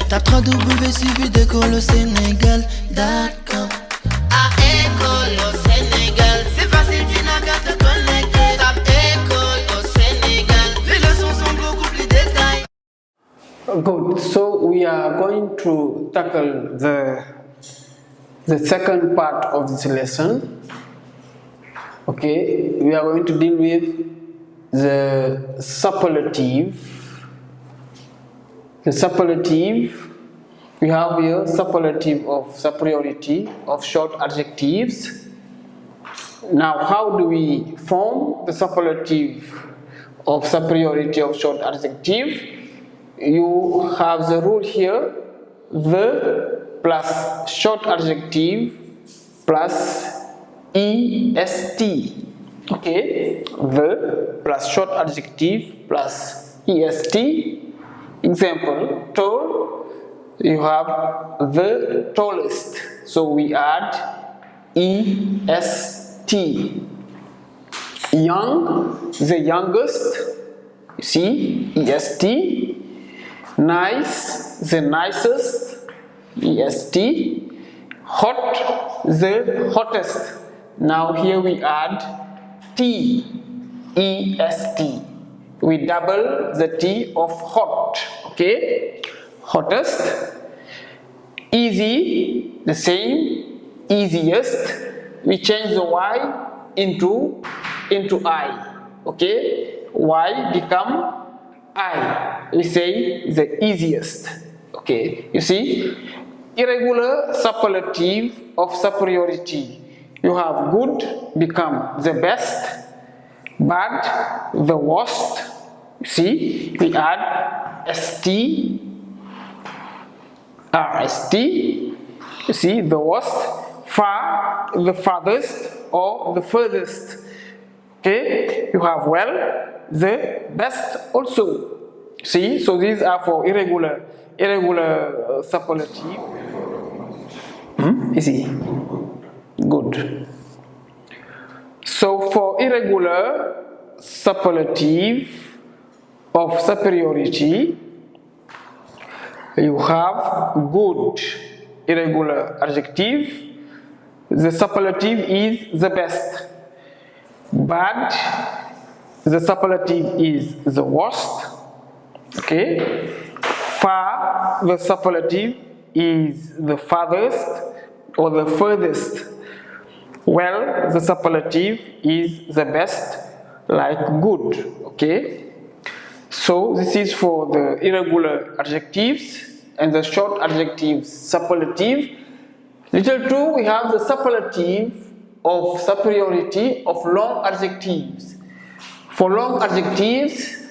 Tape www.suividécole-au-sénégal.com. À école au Sénégal, c'est facile, tu n'as qu'à te connecter. Tape école au Sénégal, les leçons sont beaucoup plus détaillées. Good. So we are going to tackle the second part of this lesson. Okay, we are going to deal with the superlative. The superlative, we have here superlative of superiority of short adjectives. Now, how do we form the superlative of superiority of short adjective? You have the rule here, the plus short adjective plus est. Okay, the plus short adjective plus est. Example, tall, you have the tallest, so we add est. Young, the youngest, you see, est. Nice, the nicest, est. Hot, the hottest. Now here we add est. We double the T of hot, okay? Hottest. Easy, the same, easiest. We change the Y into I, okay? Y become I. We say the easiest, okay? You see, irregular superlative of superiority. You have good become the best, bad the worst. You see, we add st, rst. You see, the worst, far the farthest or the furthest. Okay, you have well the best also. See, so these are for irregular superlative. Easy. Good. So for irregular superlative of superiority, you have good irregular adjective. The superlative is the best. Bad, the superlative is the worst. Okay. Far, the superlative is the farthest or the furthest. Well, the superlative is the best, like good. Okay. So this is for the irregular adjectives and the short adjectives superlative. Little 2, we have the superlative of superiority of long adjectives. For long adjectives,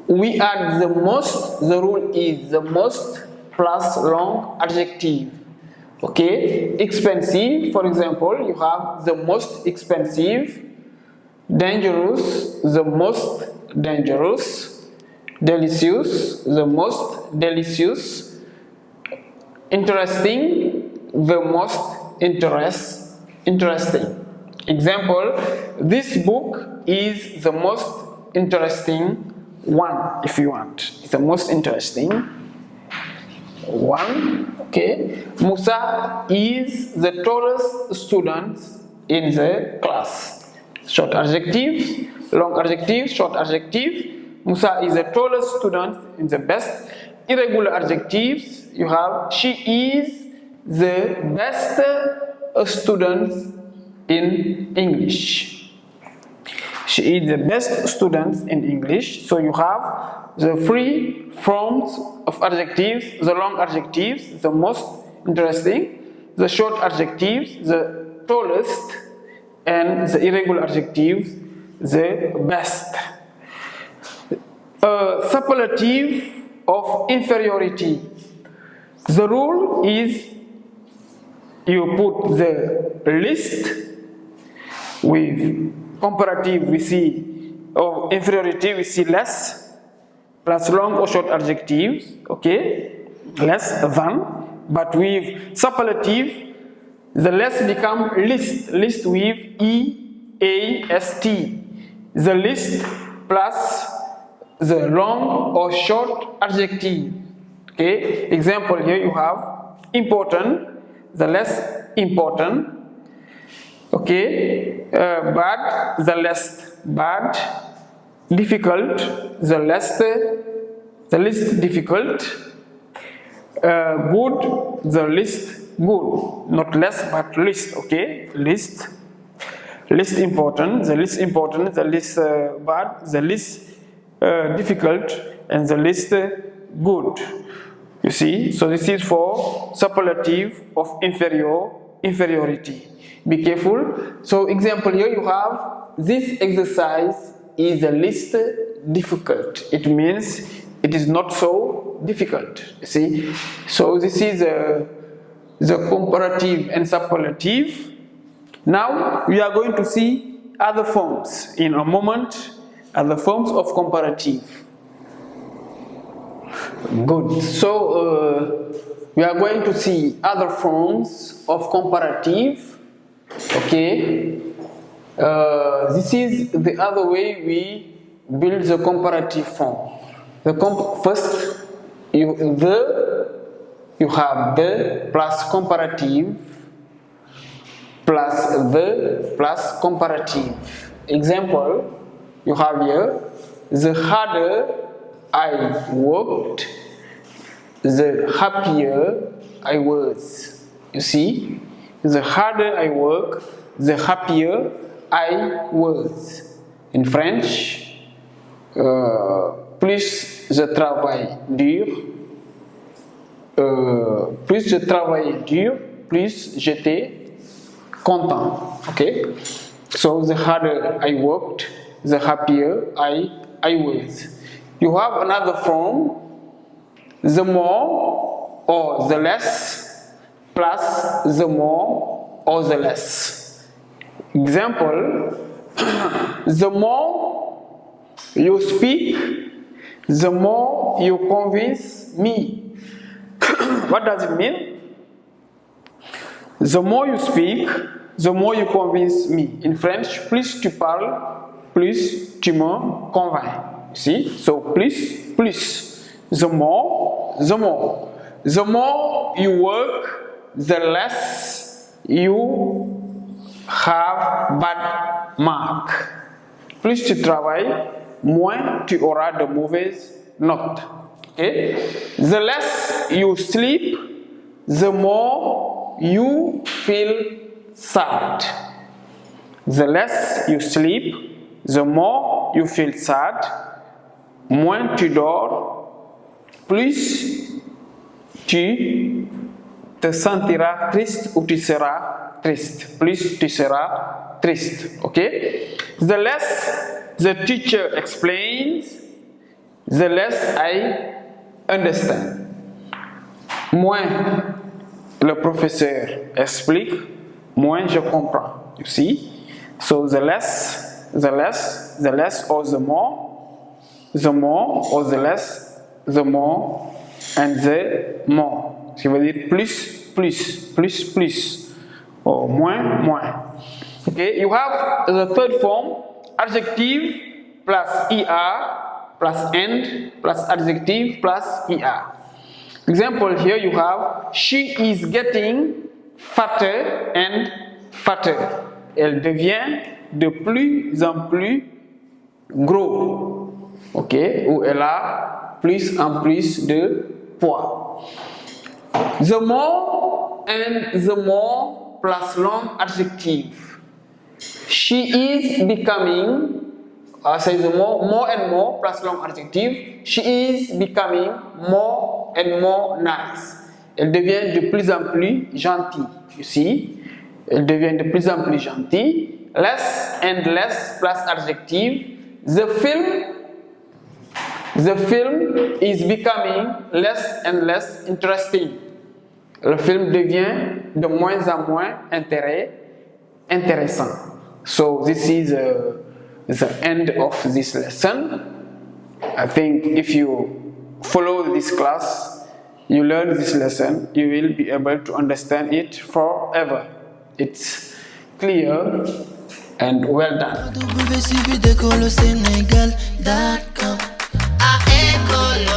we add the most. The rule is the most plus long adjective. Okay, expensive, for example, you have the most expensive. Dangerous, the most dangerous. Delicious, the most delicious. Interesting, the most interesting. Example, this book is the most interesting one, if you want. It's the most interesting one. Okay. Musa is the tallest student in the class. Short adjective, long adjective, short adjective. Musa is the tallest student in the best. Irregular adjectives, you have she is the best student in English. She is the best student in English. So you have the three forms of adjectives, the long adjectives, the most interesting, the short adjectives, the tallest, and the irregular adjectives, the best. Superlative of inferiority. The rule is you put the list with comparative, we see, of inferiority, we see less, plus long or short adjectives, okay, less than, but with superlative, the less become list with EAST, the list plus the long or short adjective, Okay, example here you have important, the less important. Okay, bad, the less bad, difficult, the least difficult, good, the least good, not less but least. Okay, least important, the least important, the least bad, the least difficult, and the least good. You see, so this is for superlative of inferiority. Be careful. So example here you have this exercise is the least difficult. It means it is not so difficult. You see, so this is the comparative and superlative. Now we are going to see other forms in a moment, other forms of comparative. Good. So we are going to see other forms of comparative. Okay. This is the other way we build the comparative form. First, you have the plus comparative plus the plus comparative. Example, you have here, the harder I worked, the happier I was. You see, the harder I work, the happier I was. In French, plus je travaille dur, plus je travaillais dur, plus j'étais content. Okay, so the harder I worked, the happier I was. You have another form, the more or the less plus the more or the less. Example, the more you speak, the more you convince me. What does it mean? The more you speak, the more you convince me. In French, plus tu parles, plus tu me convaincs. See? So plus. The more you work, the less you have bad mark. Plus tu travailles, moins tu auras de mauvaises notes. Okay? The less you sleep, the more you feel sad. The less you sleep, the more you feel sad. Moins tu dors, plus tu te sentiras triste ou tu seras triste. Plus tu seras triste. Okay? The less the teacher explains, the less I understand. Moins le professeur explique, moins je comprends. You see? So the less or the more or the less, the more and the more. Ce qui veut dire plus or moins. Okay, you have the third form, adjective plus er plus end plus adjective plus er. Example here you have, she is getting fatter and fatter. Elle devient de plus en plus gros. Ok, ou elle a plus en plus de poids. The more and the more plus long adjective. She is becoming, say the more and more plus long adjective. She is becoming more and more nice. Elle devient de plus en plus gentille. You see, elle devient de plus en plus gentille. Less and less plus adjective. The film is becoming less and less interesting. Le film devient de moins en moins intéressant. So this is the end of this lesson. I think if you follow this class, you learn this lesson, you will be able to understand it forever. It's clear and well done. www.suividecolosénégal.com. À École